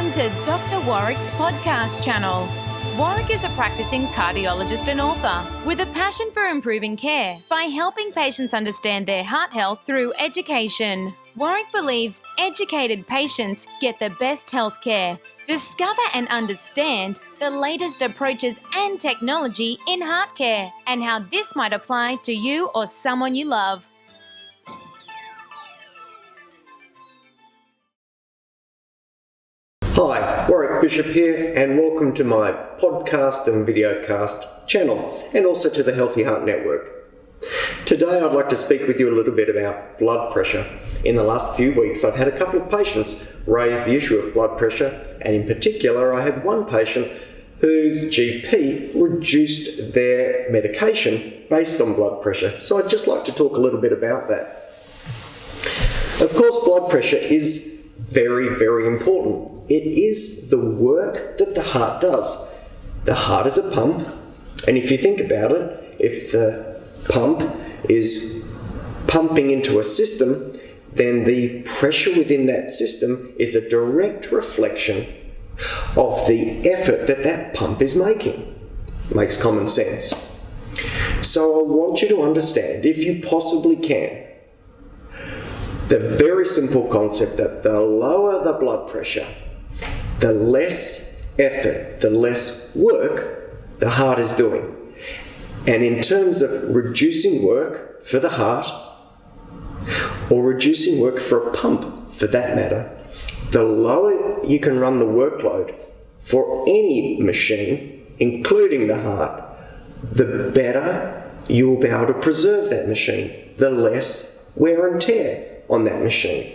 Welcome to Dr. Warrick's podcast channel. Warrick is a practicing cardiologist and author with a passion for improving care by helping patients understand their heart health through education. Warrick believes educated patients get the best health care. Discover and understand the latest approaches and technology in heart care and how this might apply to you or someone you love. Hi, Warrick Bishop here, and welcome to my podcast and videocast channel, and also to the Healthy Heart Network. Today I'd like to speak with you a little bit about blood pressure. In the last few weeks I've had a couple of patients raise the issue of blood pressure, and in particular I had one patient whose GP reduced their medication based on blood pressure. So I'd just like to talk a little bit about that. Of course, blood pressure is very, very important. It is the work that the heart does. The heart is a pump, and if you think about it, if the pump is pumping into a system, then the pressure within that system is a direct reflection of the effort that that pump is making. Makes common sense. So I want you to understand, if you possibly can, the very simple concept that the lower the blood pressure, the less effort, the less work the heart is doing. And in terms of reducing work for the heart, or reducing work for a pump for that matter, the lower you can run the workload for any machine, including the heart, the better you will be able to preserve that machine, the less wear and tear on that machine.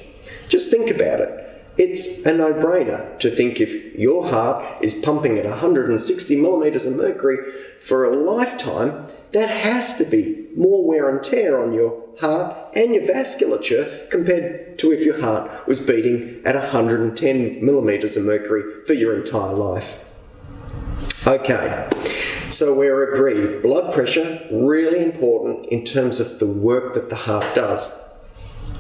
Just think about it. It's a no-brainer to think if your heart is pumping at 160 millimeters of mercury for a lifetime, that has to be more wear and tear on your heart and your vasculature compared to if your heart was beating at 110 millimeters of mercury for your entire life. Okay, so we're agreed. Blood pressure, really important in terms of the work that the heart does,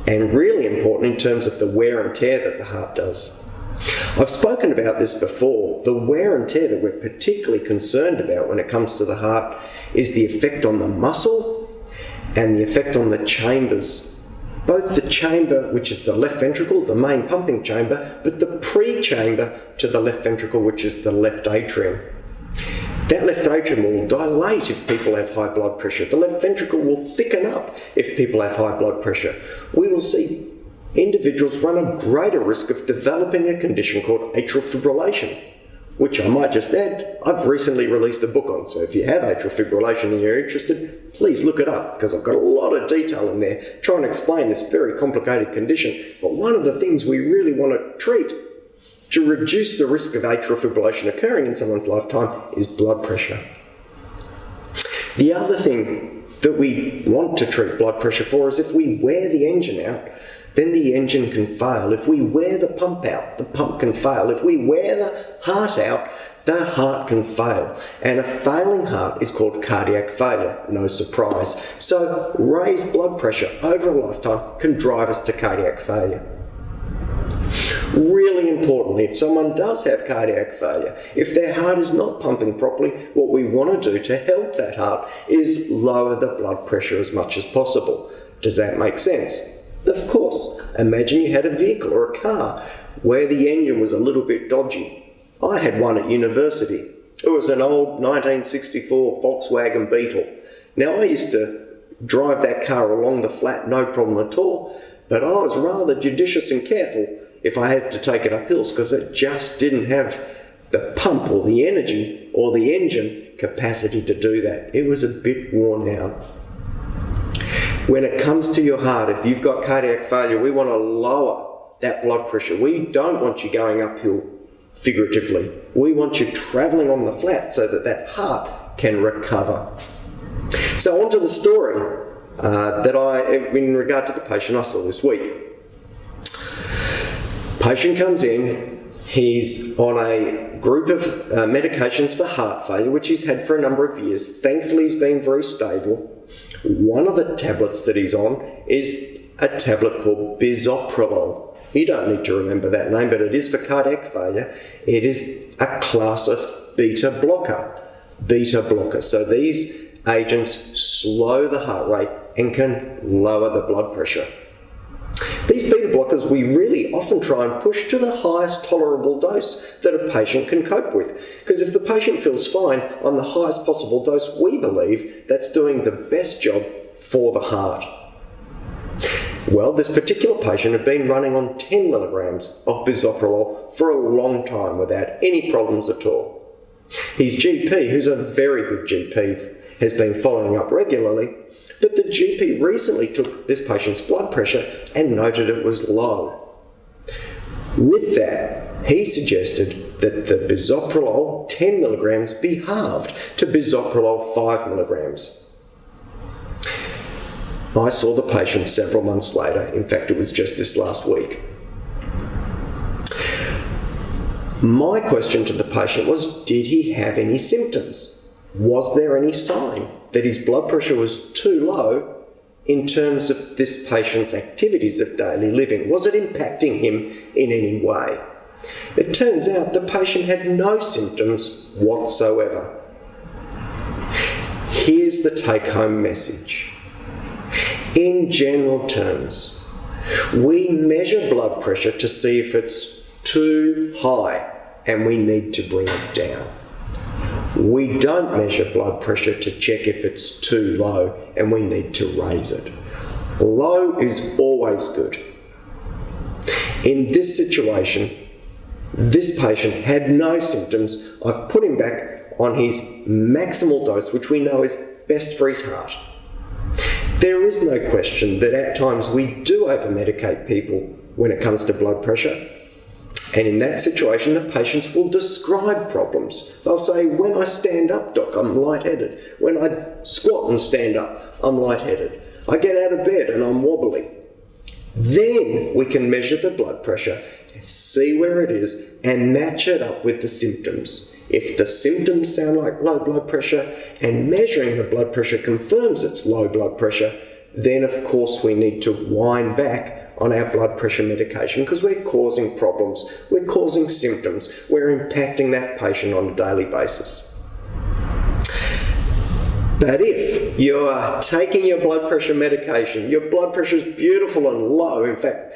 and really important in terms of the wear and tear that the heart does. I've spoken about this before. The wear and tear that we're particularly concerned about when it comes to the heart is the effect on the muscle and the effect on the chambers. Both the chamber, which is the left ventricle, the main pumping chamber, but the pre-chamber to the left ventricle, which is the left atrium. That left atrium will dilate if people have high blood pressure. The left ventricle will thicken up if people have high blood pressure. We will see individuals run a greater risk of developing a condition called atrial fibrillation, which I might just add, I've recently released a book on. So if you have atrial fibrillation and you're interested, please look it up, because I've got a lot of detail in there trying to explain this very complicated condition. But one of the things we really want to treat to reduce the risk of atrial fibrillation occurring in someone's lifetime is blood pressure. The other thing that we want to treat blood pressure for is if we wear the engine out, then the engine can fail. If we wear the pump out, the pump can fail. If we wear the heart out, the heart can fail. And a failing heart is called cardiac failure, no surprise. So raised blood pressure over a lifetime can drive us to cardiac failure. Really important, if someone does have cardiac failure, if their heart is not pumping properly, what we want to do to help that heart is lower the blood pressure as much as possible. Does that make sense? Of course. Imagine you had a vehicle or a car where the engine was a little bit dodgy. I had one at university. It was an old 1964 Volkswagen Beetle. Now, I used to drive that car along the flat, no problem at all, but I was rather judicious and careful if I had to take it up hills, because it just didn't have the pump or the energy or the engine capacity to do that. It was a bit worn out. When it comes to your heart, if you've got cardiac failure, we want to lower that blood pressure. We don't want you going uphill figuratively. We want you travelling on the flat so that that heart can recover. So on to the story in regard to the patient I saw this week. Patient comes in, he's on a group of medications for heart failure, which he's had for a number of years. Thankfully, he's been very stable. One of the tablets that he's on is a tablet called bisoprolol. You don't need to remember that name, but it is for cardiac failure. It is a class of beta blocker. So these agents slow the heart rate and can lower the blood pressure. These beta blockers we really often try and push to the highest tolerable dose that a patient can cope with. Because if the patient feels fine on the highest possible dose, we believe that's doing the best job for the heart. Well, this particular patient had been running on 10 milligrams of bisoprolol for a long time without any problems at all. His GP, who's a very good GP, has been following up regularly, but the GP recently took this patient's blood pressure and noted it was low. With that, he suggested that the bisoprolol 10 milligrams be halved to bisoprolol 5 milligrams. I saw the patient several months later. In fact, it was just this last week. My question to the patient was, did he have any symptoms? Was there any sign that his blood pressure was too low in terms of this patient's activities of daily living? Was it impacting him in any way? It turns out the patient had no symptoms whatsoever. Here's the take-home message. In general terms, we measure blood pressure to see if it's too high and we need to bring it down. We don't measure blood pressure to check if it's too low and we need to raise it. Low is always good. In this situation, this patient had no symptoms. I've put him back on his maximal dose, which we know is best for his heart. There is no question that at times we do over-medicate people when it comes to blood pressure. And in that situation, the patients will describe problems. They'll say, when I stand up, doc, I'm lightheaded. When I squat and stand up, I'm lightheaded. I get out of bed and I'm wobbly. Then we can measure the blood pressure, see where it is, and match it up with the symptoms. If the symptoms sound like low blood pressure and measuring the blood pressure confirms it's low blood pressure, then of course we need to wind back on our blood pressure medication because we're causing problems, we're causing symptoms, we're impacting that patient on a daily basis. But if you are taking your blood pressure medication, your blood pressure is beautiful and low, in fact,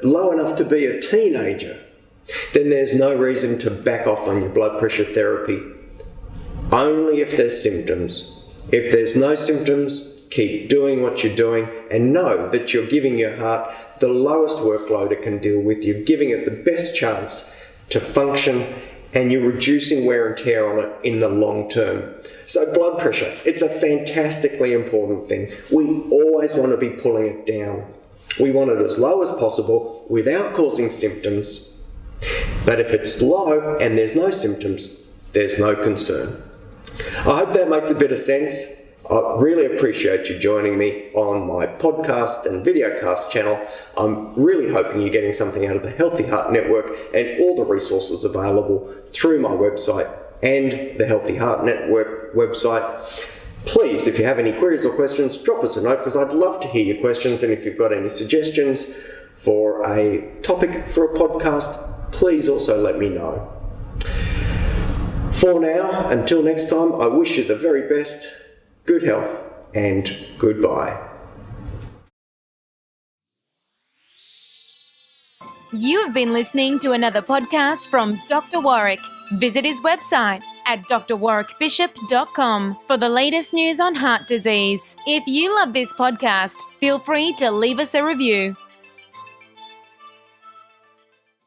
low enough to be a teenager, then there's no reason to back off on your blood pressure therapy. Only if there's symptoms. If there's no symptoms, keep doing what you're doing and know that you're giving your heart the lowest workload it can deal with. You're giving it the best chance to function and you're reducing wear and tear on it in the long term. So blood pressure, it's a fantastically important thing. We always want to be pulling it down. We want it as low as possible without causing symptoms. But if it's low and there's no symptoms, there's no concern. I hope that makes a bit of sense. I really appreciate you joining me on my podcast and videocast channel. I'm really hoping you're getting something out of the Healthy Heart Network and all the resources available through my website and the Healthy Heart Network website. Please, if you have any queries or questions, drop us a note because I'd love to hear your questions, and if you've got any suggestions for a topic for a podcast, please also let me know. For now, until next time, I wish you the very best, good health, and goodbye. You have been listening to another podcast from Dr. Warrick. Visit his website at drwarrickbishop.com for the latest news on heart disease. If you love this podcast, feel free to leave us a review.